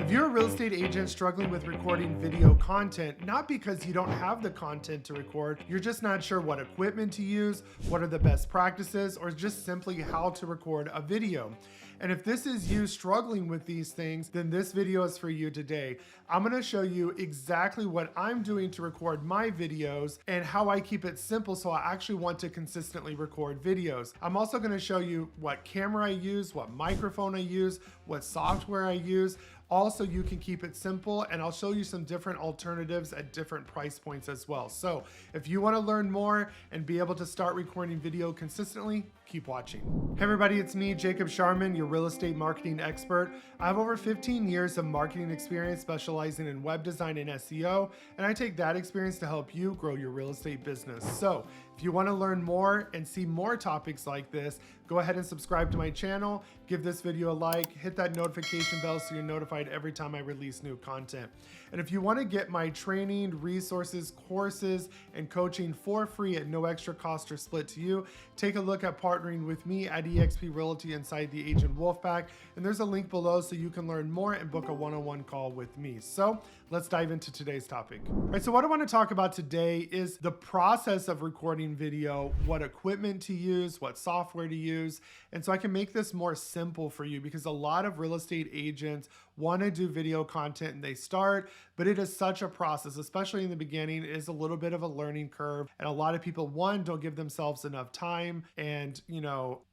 If you're a real estate agent struggling with recording video content, not because you don't have the content to record, you're just not sure what equipment to use, what are the best practices, or just simply how to record a video. And if this is you struggling with these things, then this video is for you today. I'm gonna show you exactly what I'm doing to record my videos and how I keep it simple so I actually want to consistently record videos. I'm also gonna show you what camera I use, what microphone I use, what software I use. Also, you can keep it simple, and I'll show you some different alternatives at different price points as well. So if you want to learn more and be able to start recording video consistently, keep watching. Hey everybody, it's me, Jacob Shireman, your real estate marketing expert. I have over 15 years of marketing experience specializing in web design and SEO, and I take that experience to help you grow your real estate business. So if you want to learn more and see more topics like this, go ahead and subscribe to my channel, give this video a like, hit that notification bell so you're notified every time I release new content. And if you want to get my training, resources, courses, and coaching for free at no extra cost or split to you, take a look at partnering with me at eXp Realty inside the Agent Wolfpack. And there's a link below so you can learn more and book a one-on-one call with me. So let's dive into today's topic. All right, so what I want to talk about today is the process of recording video, what equipment to use, what software to use. And so I can make this more simple for you because a lot of real estate agents want to do video content and they start, but it is such a process, especially in the beginning. It is a little bit of a learning curve. And a lot of people, one, don't give themselves enough time and,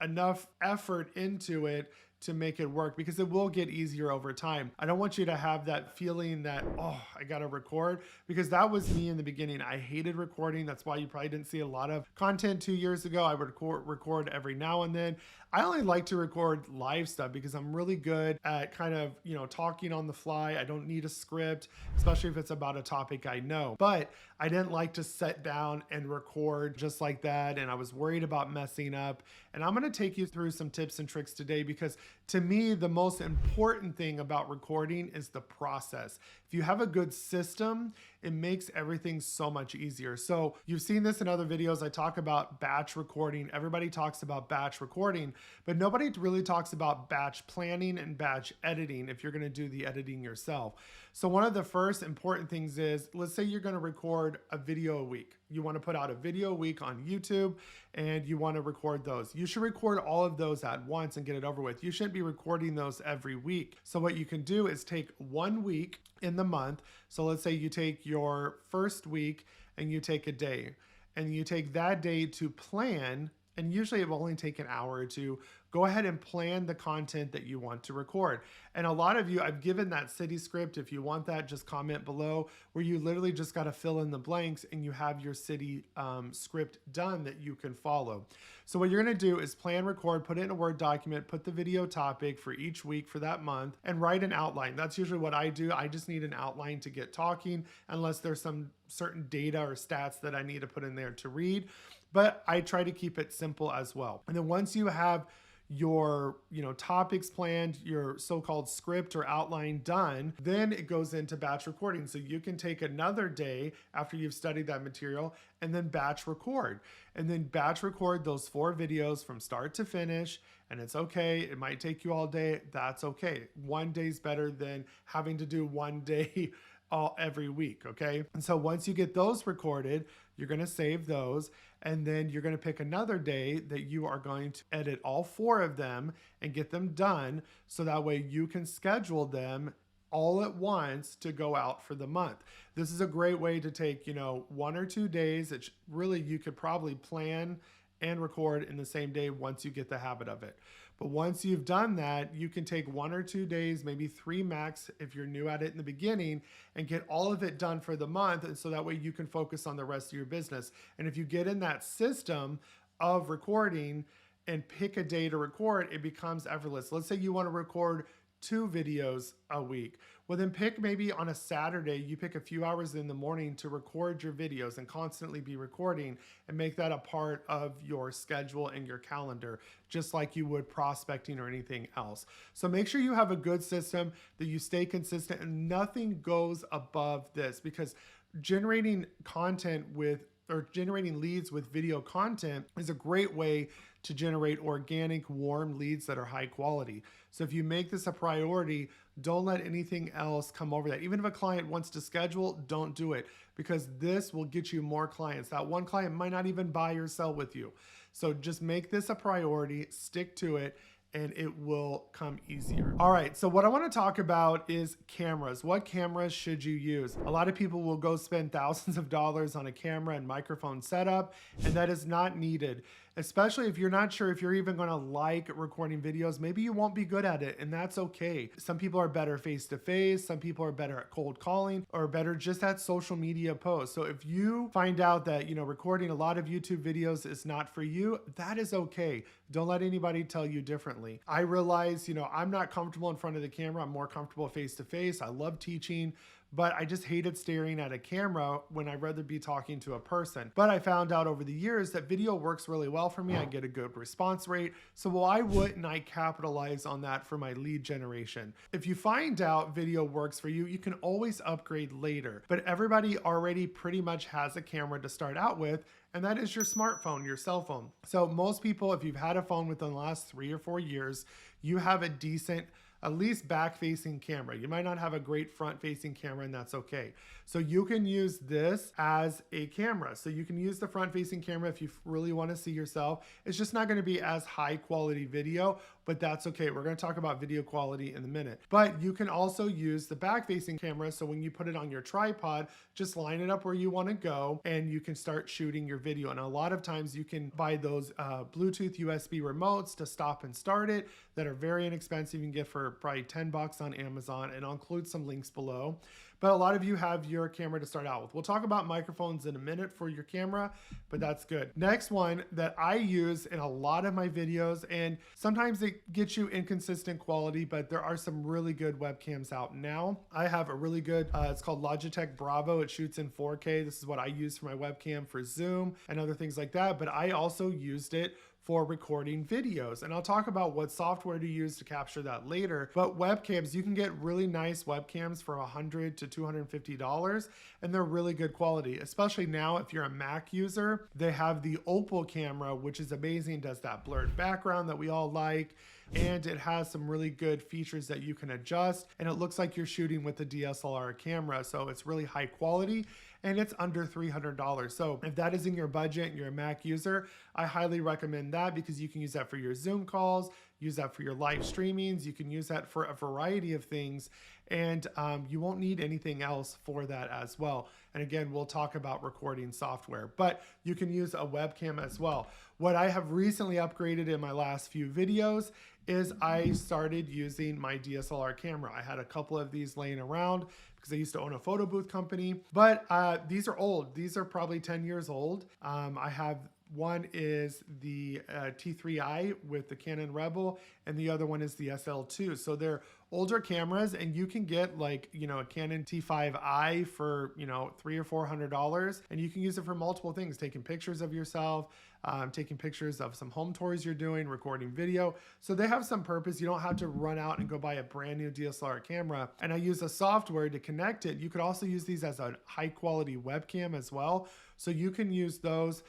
enough effort into it to make it work, because it will get easier over time. I don't want you to have that feeling that, oh, I gotta record, because that was me in the beginning. I hated recording. That's why you probably didn't see a lot of content 2 years ago. I would record every now and then. I only like to record live stuff because I'm really good at kind of, talking on the fly. I don't need a script, especially if it's about a topic I know. But I didn't like to sit down and record just like that. And I was worried about messing up. And I'm gonna take you through some tips and tricks today, because to me, the most important thing about recording is the process. If you have a good system, it makes everything so much easier. So you've seen this in other videos. I talk about batch recording. Everybody talks about batch recording, but nobody really talks about batch planning and batch editing if you're gonna do the editing yourself. So one of the first important things is, let's say you're gonna record a video a week. You wanna put out a video a week on YouTube and you wanna record those. You should record all of those at once and get it over with. You shouldn't be recording those every week. So what you can do is take 1 week in the month. So let's say you take your first week and you take a day, and you take that day to plan. And usually it will only take an hour or two. Go ahead and plan the content that you want to record. And a lot of you, I've given that city script. If you want that, just comment below, where you literally just got to fill in the blanks and you have your city script done that you can follow. So what you're going to do is plan, record, put it in a Word document, put the video topic for each week for that month, and write an outline. That's usually what I do. I just need an outline to get talking, unless there's some certain data or stats that I need to put in there to read. But I try to keep it simple as well. And then once you have your topics planned, your so-called script or outline done, then it goes into batch recording. So you can take another day after you've studied that material and then batch record. And then batch record those 4 videos from start to finish. And it's okay. It might take you all day. That's okay. 1 day's better than having to do 1 day every week, okay? And so once you get those recorded, you're gonna save those, and then you're gonna pick another day that you are going to edit all 4 of them and get them done, so that way you can schedule them all at once to go out for the month. This is a great way to take, 1 or 2 days. It's really, you could probably plan and record in the same day once you get the habit of it. But once you've done that, you can take 1 or 2 days, maybe 3 max if you're new at it in the beginning, and get all of it done for the month. And so that way you can focus on the rest of your business. And if you get in that system of recording and pick a day to record, it becomes effortless. Let's say you want to record 2 videos a week. Well, then pick maybe on a Saturday, you pick a few hours in the morning to record your videos and constantly be recording, and make that a part of your schedule and your calendar, just like you would prospecting or anything else. So make sure you have a good system, that you stay consistent, and nothing goes above this, because generating content with or generating leads with video content is a great way to generate organic, warm leads that are high quality. So if you make this a priority, Don't let anything else come over that. Even if a client wants to schedule, don't do it, because this will get you more clients. That one client might not even buy or sell with you. So just make this a priority, stick to it, and it will come easier. All right, so what I want to talk about is cameras. What cameras should you use? A lot of people will go spend thousands of dollars on a camera and microphone setup, and that is not needed. Especially if you're not sure if you're even gonna like recording videos. Maybe you won't be good at it, and that's okay. Some people are better face-to-face, some people are better at cold calling, or better just at social media posts. So if you find out that, recording a lot of YouTube videos is not for you, that is okay. Don't let anybody tell you differently. I realize, I'm not comfortable in front of the camera. I'm more comfortable face-to-face. I love teaching, but I just hated staring at a camera when I'd rather be talking to a person. But I found out over the years that video works really well for me. I get a good response rate. So why wouldn't I capitalize on that for my lead generation? If you find out video works for you, you can always upgrade later. But everybody already pretty much has a camera to start out with, and that is your smartphone, your cell phone. So most people, if you've had a phone within the last 3 or 4 years, you have a decent, at least back-facing camera. You might not have a great front-facing camera, and that's okay. So you can use this as a camera. So you can use the front-facing camera if you really want to see yourself. It's just not going to be as high-quality video, but that's okay. We're going to talk about video quality in a minute. But you can also use the back-facing camera. So when you put it on your tripod, just line it up where you want to go, and you can start shooting your video. And a lot of times you can buy those Bluetooth USB remotes to stop and start it that are very inexpensive. You can get for probably 10 bucks on Amazon, and I'll include some links below. But a lot of you have your camera to start out with. We'll talk about microphones in a minute for your camera, but that's good. Next one that I use in a lot of my videos, and sometimes it gets you inconsistent quality, but there are some really good webcams out now. I have a really good, it's called Logitech Bravo. It shoots in 4K. This is what I use for my webcam for Zoom and other things like that, but I also used it for recording videos. And I'll talk about what software to use to capture that later. But webcams, you can get really nice webcams for $100 to $250, and they're really good quality, especially now if you're a Mac user. They have the Opal camera, which is amazing, does that blurred background that we all like. And it has some really good features that you can adjust, and it looks like you're shooting with a DSLR camera. So it's really high quality, and it's under $300. So if that is in your budget and you're a Mac user, I highly recommend that, because you can use that for your Zoom calls, use that for your live streamings, you can use that for a variety of things, and you won't need anything else for that as well. And again, we'll talk about recording software, but you can use a webcam as well. What I have recently upgraded in my last few videos is I started using my DSLR camera. I had a couple of these laying around because I used to own a photo booth company, but these are old. These are probably 10 years old. I have one is the T3i with the Canon Rebel, and the other one is the SL2. So they're older cameras, and you can get like, a Canon T5i for, $300 or $400, and you can use it for multiple things, taking pictures of yourself, taking pictures of some home tours you're doing, recording video. So they have some purpose. You don't have to run out and go buy a brand new DSLR camera. And I use a software to connect it. You could also use these as a high quality webcam as well. So you can use those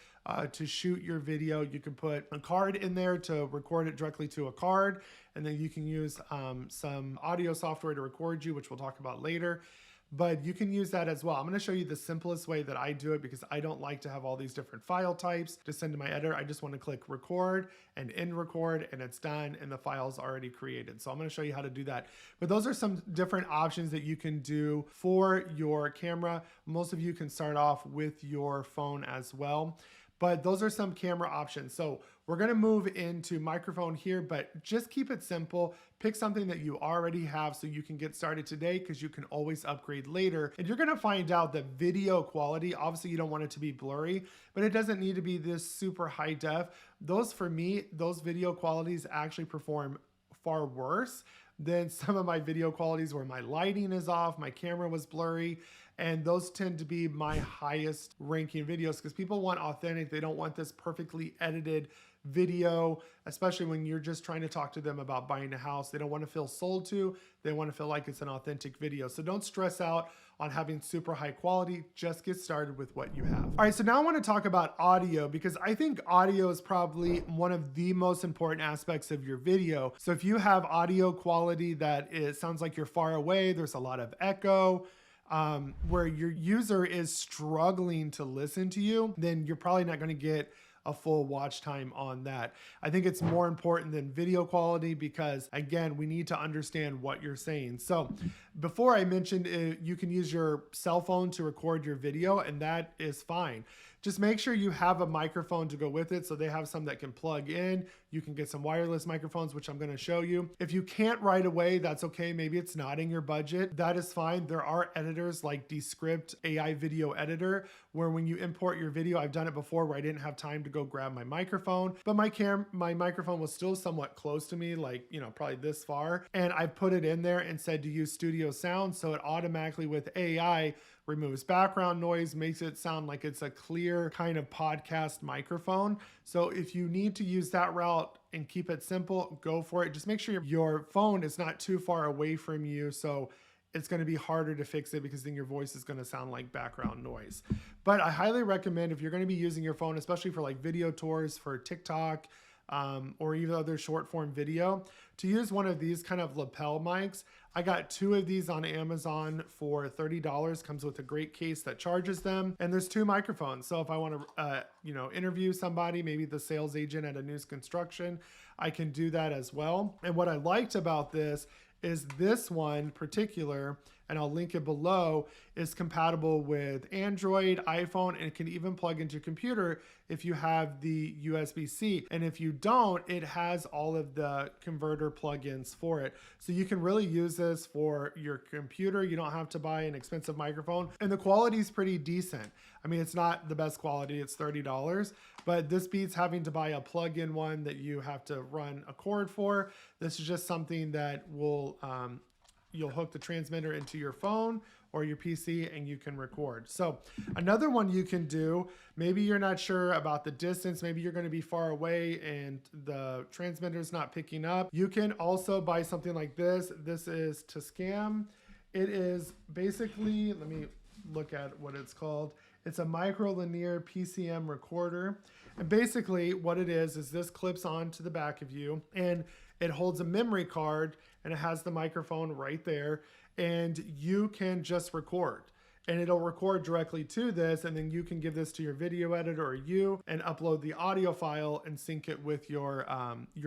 to shoot your video. You can put a card in there to record it directly to a card. And then you can use some audio software to record you, which we'll talk about later. But you can use that as well. I'm going to show you the simplest way that I do it, because I don't like to have all these different file types to send to my editor. I just want to click record and end record, and it's done, and the file's already created. So I'm going to show you how to do that. But those are some different options that you can do for your camera. Most of you can start off with your phone as well. But those are some camera options. So we're gonna move into microphone here, but just keep it simple. Pick something that you already have so you can get started today, because you can always upgrade later. And you're gonna find out that video quality, obviously you don't want it to be blurry, but it doesn't need to be this super high def. Those, for me, those video qualities actually perform far worse than some of my video qualities where my lighting is off, my camera was blurry, and those tend to be my highest ranking videos, because people want authentic. They don't want this perfectly edited video, especially when you're just trying to talk to them about buying a house. They don't want to feel sold to, they want to feel like it's an authentic video. So don't stress out on having super high quality, just get started with what you have. All right, so now I want to talk about audio, because I think audio is probably one of the most important aspects of your video. So if you have audio quality that sounds like you're far away, there's a lot of echo, where your user is struggling to listen to you, then you're probably not going to get a full watch time on that. I think it's more important than video quality, because again, we need to understand what you're saying. So before I mentioned you can use your cell phone to record your video, and that is fine. Just make sure you have a microphone to go with it. So they have some that can plug in. You can get some wireless microphones, which I'm going to show you. If you can't right away, that's okay. Maybe it's not in your budget. That is fine. There are editors like Descript AI video editor, where when you import your video, I've done it before where I didn't have time to go grab my microphone, but my microphone was still somewhat close to me, like, probably this far. And I put it in there and said to use studio sound. So it automatically with AI removes background noise, makes it sound like it's a clear kind of podcast microphone. So if you need to use that route and keep it simple, go for it. Just make sure your phone is not too far away from you. So it's going to be harder to fix it, because then your voice is going to sound like background noise. But I highly recommend, if you're going to be using your phone, especially for like video tours for TikTok, or even other short form video, to use one of these kind of lapel mics. I got 2 of these on Amazon for $30. Comes with a great case that charges them, and there's 2 microphones. So if I want to, interview somebody, maybe the sales agent at a new construction, I can do that as well. And what I liked about this is this one particular, and I'll link it below, is compatible with Android, iPhone, and it can even plug into your computer if you have the USB-C. And if you don't, it has all of the converter plugins for it. So you can really use this for your computer. You don't have to buy an expensive microphone. And the quality is pretty decent. I mean, it's not the best quality, it's $30, but this beats having to buy a plug-in one that you have to run a cord for. This is just something that will, you'll hook the transmitter into your phone or your PC and you can record. So another one you can do, maybe you're not sure about the distance, maybe you're going to be far away and the transmitter is not picking up. You can also buy something like this. This is Tascam. It is basically, let me look at what it's called. It's a microlinear PCM recorder. And basically what it is this clips onto the back of you and it holds a memory card and it has the microphone right there and you can just record. And it'll record directly to this, and then you can give this to your video editor or and upload the audio file and sync it with your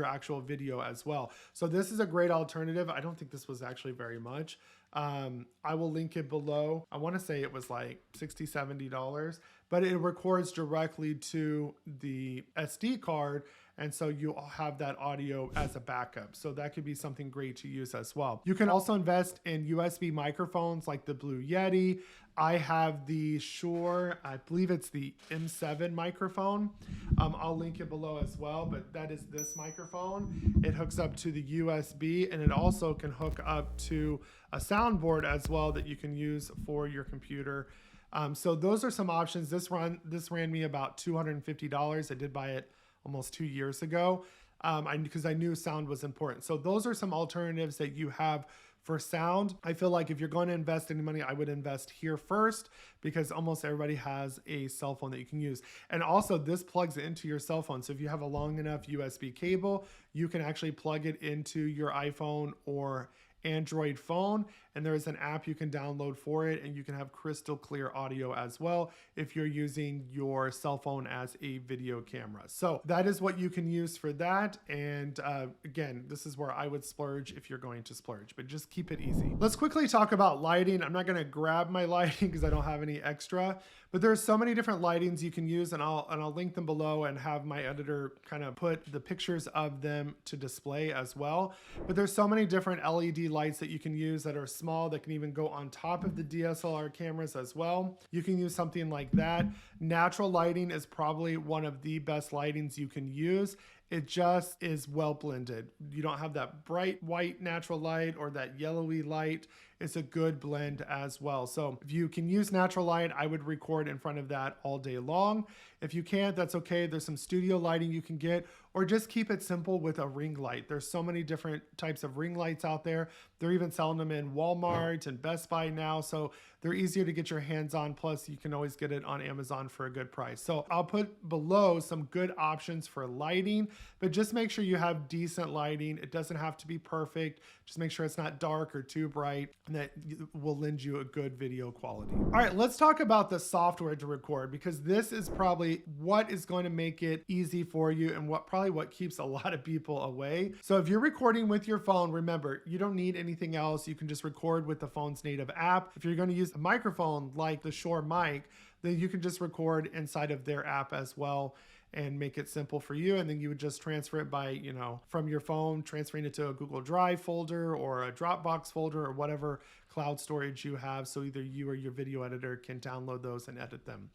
actual video as well. So this is a great alternative. I don't think this was actually very much. I will link it below. I want to say it was like $60, $70, but it records directly to the SD card. And so you'll have that audio as a backup. So that could be something great to use as well. You can also invest in USB microphones like the Blue Yeti. I have the Shure, I believe it's the M7 microphone. I'll link it below as well, but that is this microphone. It hooks up to the USB and it also can hook up to a soundboard as well that you can use for your computer. So those are some options. This ran me about $250. I did buy it almost 2 years ago because I knew sound was important. So those are some alternatives that you have for sound. I feel like if you're going to invest any money, I would invest here first because almost everybody has a cell phone that you can use. And also this plugs into your cell phone. So if you have a long enough USB cable, you can actually plug it into your iPhone or Android phone, and there's an app you can download for it, and you can have crystal clear audio as well if you're using your cell phone as a video camera. So that is what you can use for that. And again, this is where I would splurge if you're going to splurge, but just keep it easy. Let's quickly talk about lighting. I'm not going to grab my lighting because I don't have any extra, but there's so many different lightings you can use, and I'll link them below and have my editor kind of put the pictures of them to display as well. But there's so many different LED lights that you can use that are small, that can even go on top of the DSLR cameras as well. You can use something like that. Natural lighting is probably one of the best lightings you can use. It just is well blended. You don't have that bright white natural light or that yellowy light. it's a good blend as well. So if you can use natural light, I would record in front of that all day long. If you can't, that's okay. There's some studio lighting you can get, or just keep it simple with a ring light. There's so many different types of ring lights out there. They're even selling them in Walmart and Best Buy now, so they're easier to get your hands on. Plus, you can always get it on Amazon for a good price. So I'll put below some good options for lighting, but just make sure you have decent lighting. It doesn't have to be perfect. Just make sure it's not dark or too bright, and that will lend you a good video quality. All right, let's talk about the software to record, because this is probably what is going to make it easy for you and what keeps a lot of people away. So if you're recording with your phone, remember, you don't need anything else. You can just record with the phone's native app. If you're going to use a microphone like the Shure mic, then you can just record inside of their app as well and make it simple for you. And then you would just transfer it by, from your phone, transferring it to a Google Drive folder or a Dropbox folder or whatever cloud storage you have. So either you or your video editor can download those and edit them.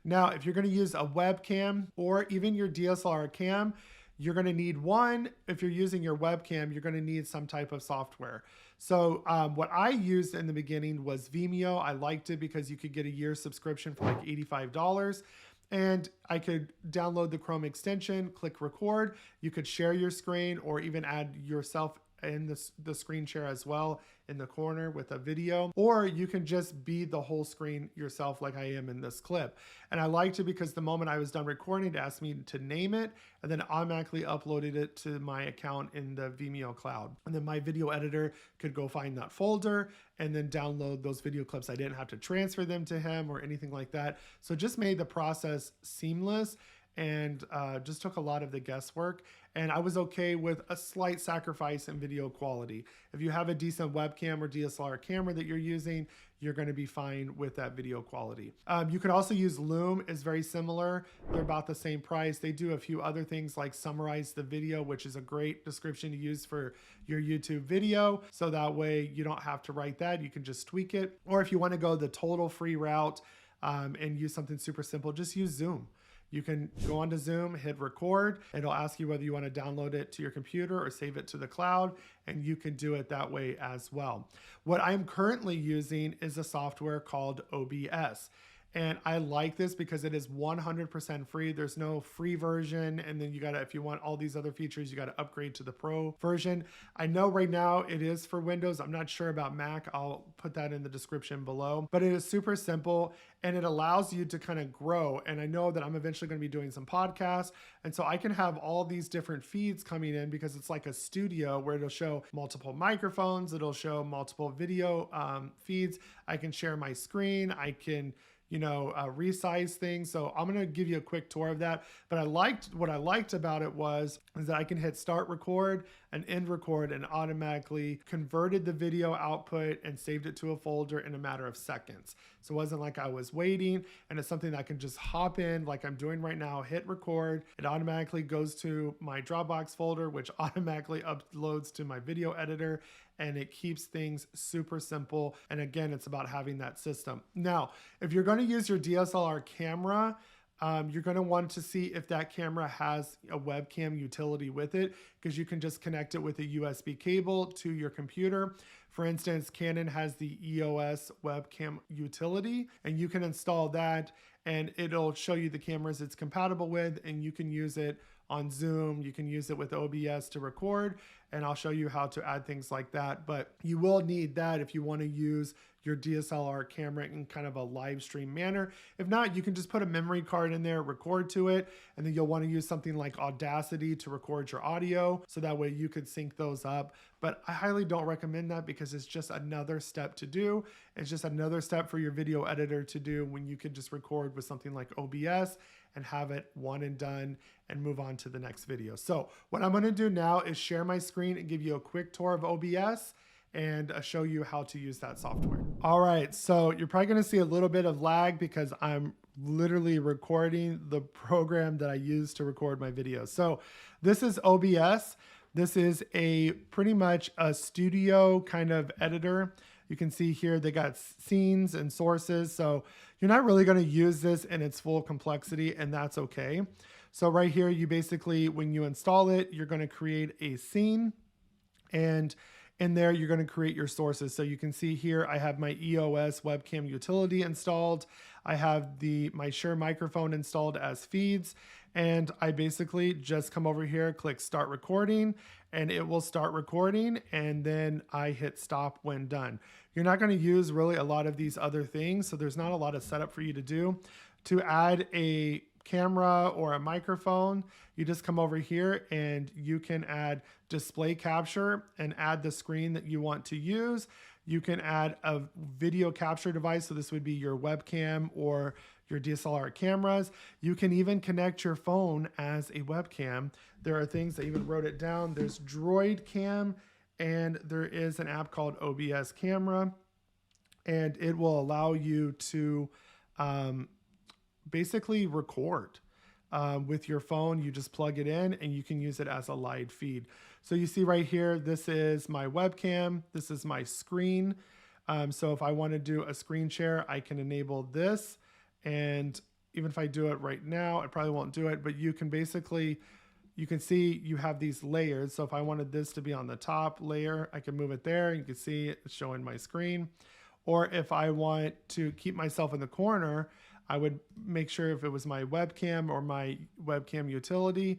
Now, if you're going to use a webcam or even your DSLR cam, you're going to need one. If you're using your webcam, you're going to need some type of software. So what I used in the beginning was Vimeo. I liked it because you could get a year subscription for like $85. And I could download the Chrome extension, click record. You could share your screen or even add yourself in the screen share as well in the corner with a video, or you can just be the whole screen yourself like I am in this clip. And I liked it because the moment I was done recording, it asked me to name it and then automatically uploaded it to my account in the Vimeo cloud. And then my video editor could go find that folder and then download those video clips. I didn't have to transfer them to him or anything like that. So it just made the process seamless and just took a lot of the guesswork. And I was okay with a slight sacrifice in video quality. If you have a decent webcam or DSLR camera that you're using, you're going to be fine with that video quality. You could also use Loom. It's very similar. They're about the same price. They do a few other things like summarize the video, which is a great description to use for your YouTube video. So that way you don't have to write that. You can just tweak it. Or if you want to go the total free route and use something super simple, just use Zoom. You can go onto Zoom, hit record, and it'll ask you whether you want to download it to your computer or save it to the cloud, and you can do it that way as well. What I'm currently using is a software called OBS. And I like this because it is 100% free. There's no free version. And then you gotta, if you want all these other features, you gotta upgrade to the Pro version. I know right now it is for Windows. I'm not sure about Mac. I'll put that in the description below. But it is super simple and it allows you to kind of grow. And I know that I'm eventually gonna be doing some podcasts. And so I can have all these different feeds coming in because it's like a studio where it'll show multiple microphones. It'll show multiple video feeds. I can share my screen. I can resize things. So I'm going to give you a quick tour of that. But what I liked about it is that I can hit start record and end record and automatically converted the video output and saved it to a folder in a matter of seconds. So it wasn't like I was waiting, and it's something that I can just hop in like I'm doing right now, hit record. It automatically goes to my Dropbox folder, which automatically uploads to my video editor, and it keeps things super simple. And again, it's about having that system. Now, if you're going to use your DSLR camera, you're going to want to see if that camera has a webcam utility with it, because you can just connect it with a USB cable to your computer. For instance, Canon has the EOS webcam utility, and you can install that and it'll show you the cameras it's compatible with, and you can use it on Zoom. You can use it with OBS to record, and I'll show you how to add things like that. But you will need that if you want to use your DSLR camera in kind of a live stream manner. If not, you can just put a memory card in there, record to it, and then you'll want to use something like Audacity to record your audio, so that way you could sync those up. But I highly don't recommend that because it's just another step to do. It's just another step for your video editor to do when you could just record with something like OBS and have it one and done and move on to the next video. So what I'm going to do now is share my screen and give you a quick tour of OBS and show you how to use that software. All right, so you're probably going to see a little bit of lag because I'm literally recording the program that I use to record my videos. So this is OBS. This is pretty much a studio kind of editor. You can see here they got scenes and sources. So you're not really going to use this in its full complexity, and that's okay. So right here, you basically, when you install it, you're going to create a scene, and In there, you're going to create your sources. So you can see here, I have my EOS webcam utility installed. I have my Shure microphone installed as feeds. And I basically just come over here, click start recording, and it will start recording. And then I hit stop when done. You're not going to use really a lot of these other things. So there's not a lot of setup for you to do. To add a camera or a microphone, you just come over here and you can add display capture and add the screen that you want to use. You can add a video capture device. So this would be your webcam or your DSLR cameras. You can even connect your phone as a webcam. There are things, I even wrote it down. There's Droid Cam, and there is an app called OBS Camera, and it will allow you to basically record with your phone. You just plug it in and you can use it as a live feed. So you see right here, this is my webcam. This is my screen. So if I want to do a screen share, I can enable this. And even if I do it right now, I probably won't do it, but you can basically, you can see you have these layers. So if I wanted this to be on the top layer, I can move it there. You can see it's showing my screen. Or if I want to keep myself in the corner, I would make sure if it was my webcam or my webcam utility,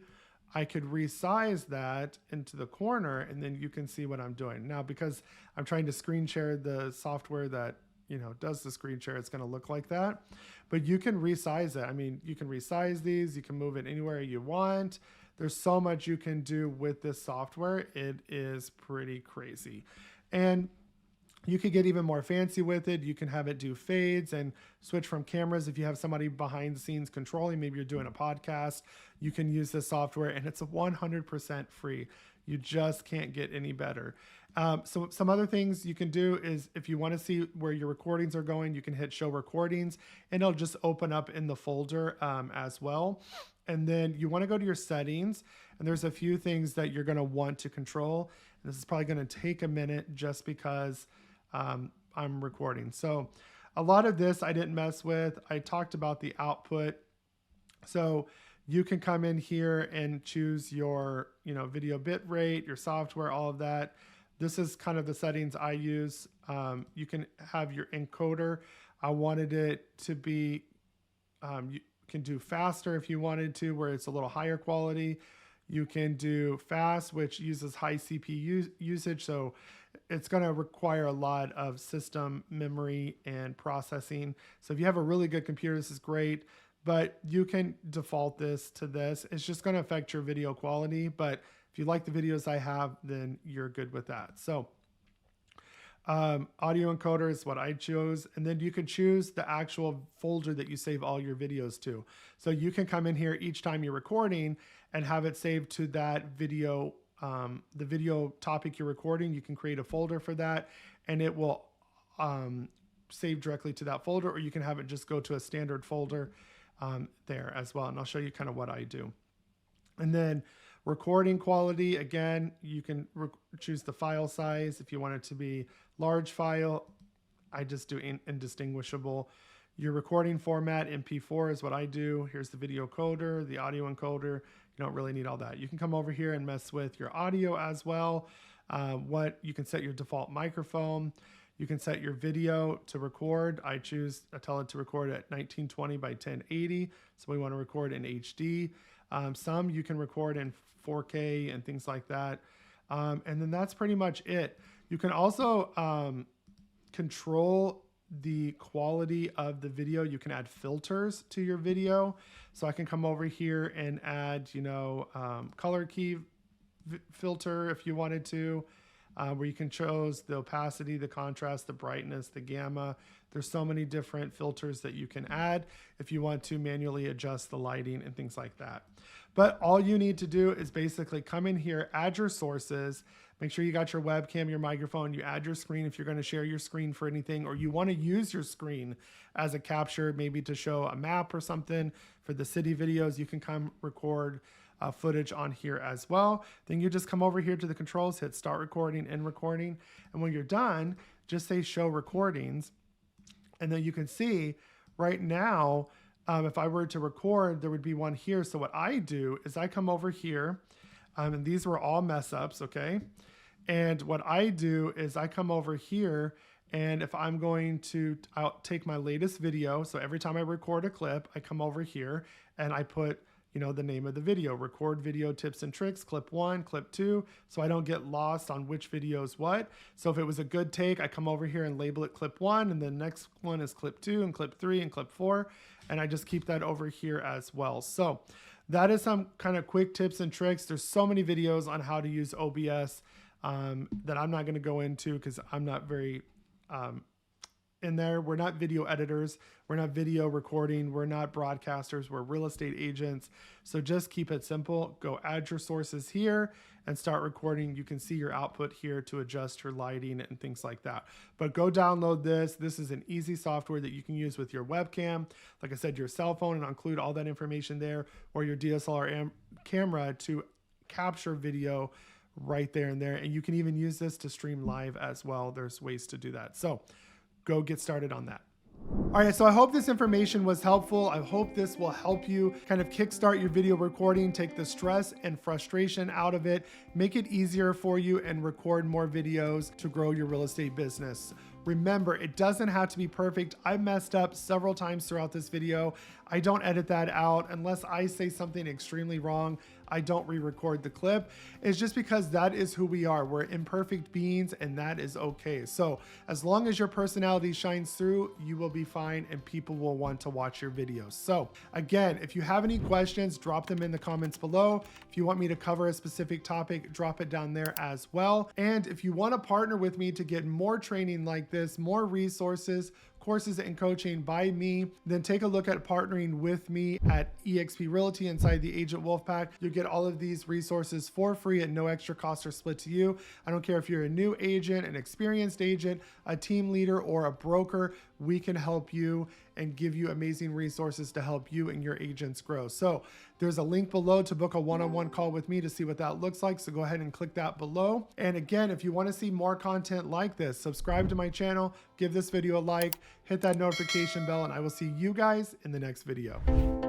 I could resize that into the corner, and then you can see what I'm doing. Now, because I'm trying to screen share the software that, you know, does the screen share, it's going to look like that. But you can resize it. I mean, you can resize these. You can move it anywhere you want. There's so much you can do with this software. It is pretty crazy. And you could get even more fancy with it. You can have it do fades and switch from cameras. If you have somebody behind the scenes controlling, maybe you're doing a podcast, you can use this software, and it's 100% free. You just can't get any better. So some other things you can do is if you want to see where your recordings are going, you can hit show recordings, and it'll just open up in the folder as well. And then you want to go to your settings, and there's a few things that you're going to want to control. And this is probably going to take a minute just because I'm recording. So a lot of this I didn't mess with. I talked about the output. So you can come in here and choose your, video bit rate, your software, all of that. This is kind of the settings I use. You can have your encoder. I wanted it to be, you can do faster if you wanted to, where it's a little higher quality. You can do fast, which uses high CPU usage. So it's going to require a lot of system memory and processing. So if you have a really good computer, this is great, but you can default this to this. It's just going to affect your video quality. But if you like the videos I have, then you're good with that. So audio encoder is what I chose. And then you can choose the actual folder that you save all your videos to. So you can come in here each time you're recording and have it saved to that video, the video topic you're recording. You can create a folder for that, and it will save directly to that folder, or you can have it just go to a standard folder there as well. And I'll show you kind of what I do. And then recording quality, again, you can choose the file size. If you want it to be large file, I just do indistinguishable. Your recording format, MP4 is what I do. Here's the video coder, the audio encoder. You don't really need all that. You can come over here and mess with your audio as well. You can set your default microphone. You can set your video to record. I tell it to record at 1920 by 1080. So we want to record in HD. Some you can record in 4K and things like that. And then that's pretty much it. You can also control the quality of the video. You can add filters to your video. So I can come over here and add, color key filter if you wanted to, where you can choose the opacity, the contrast, the brightness, the gamma. There's so many different filters that you can add if you want to manually adjust the lighting and things like that. But all you need to do is basically come in here, add your sources, make sure you got your webcam, your microphone, you add your screen if you're going to share your screen for anything, or you want to use your screen as a capture, maybe to show a map or something for the city videos. You can come record footage on here as well. Then you just come over here to the controls, hit start recording, end recording. And when you're done, just say show recordings. And then you can see right now, if I were to record, there would be one here. So what I do is I come over here, and these were all mess ups, okay? And what I do is I come over here, and if I'm going to, I'll take my latest video. So every time I record a clip, I come over here and I put, the name of the video, record video tips and tricks, clip 1, clip 2, so I don't get lost on which video is what. So if it was a good take, I come over here and label it clip 1, and the next one is clip 2 and clip 3 and clip 4, and I just keep that over here as well. So that is some kind of quick tips and tricks. There's so many videos on how to use OBS that I'm not going to go into because I'm not very in there. We're not video editors. We're not video recording. We're not broadcasters. We're real estate agents. So just keep it simple. Go add your sources here and start recording. You can see your output here to adjust your lighting and things like that. But go download this. This is an easy software that you can use with your webcam. Like I said, your cell phone, and I'll include all that information there, or your DSLR camera to capture video right there and there. And you can even use this to stream live as well. There's ways to do that. So go get started on that. All right, so I hope this information was helpful. I hope this will help you kind of kickstart your video recording, take the stress and frustration out of it, make it easier for you, and record more videos to grow your real estate business. Remember, it doesn't have to be perfect. I messed up several times throughout this video. I don't edit that out unless I say something extremely wrong. I don't re-record the clip. It's just because that is who we are. We're imperfect beings, and that is okay. So as long as your personality shines through, you will be fine and people will want to watch your videos. So again, if you have any questions, drop them in the comments below. If you want me to cover a specific topic, drop it down there as well. And if you want to partner with me to get more training like this, more resources, courses and coaching by me, then take a look at partnering with me at eXp Realty inside the Agent Wolfpack. You'll get all of these resources for free at no extra cost or split to you. I don't care if you're a new agent, an experienced agent, a team leader, or a broker, we can help you and give you amazing resources to help you and your agents grow. So there's a link below to book a one-on-one call with me to see what that looks like. So go ahead and click that below. And again, if you want to see more content like this, subscribe to my channel, give this video a like, hit that notification bell, and I will see you guys in the next video.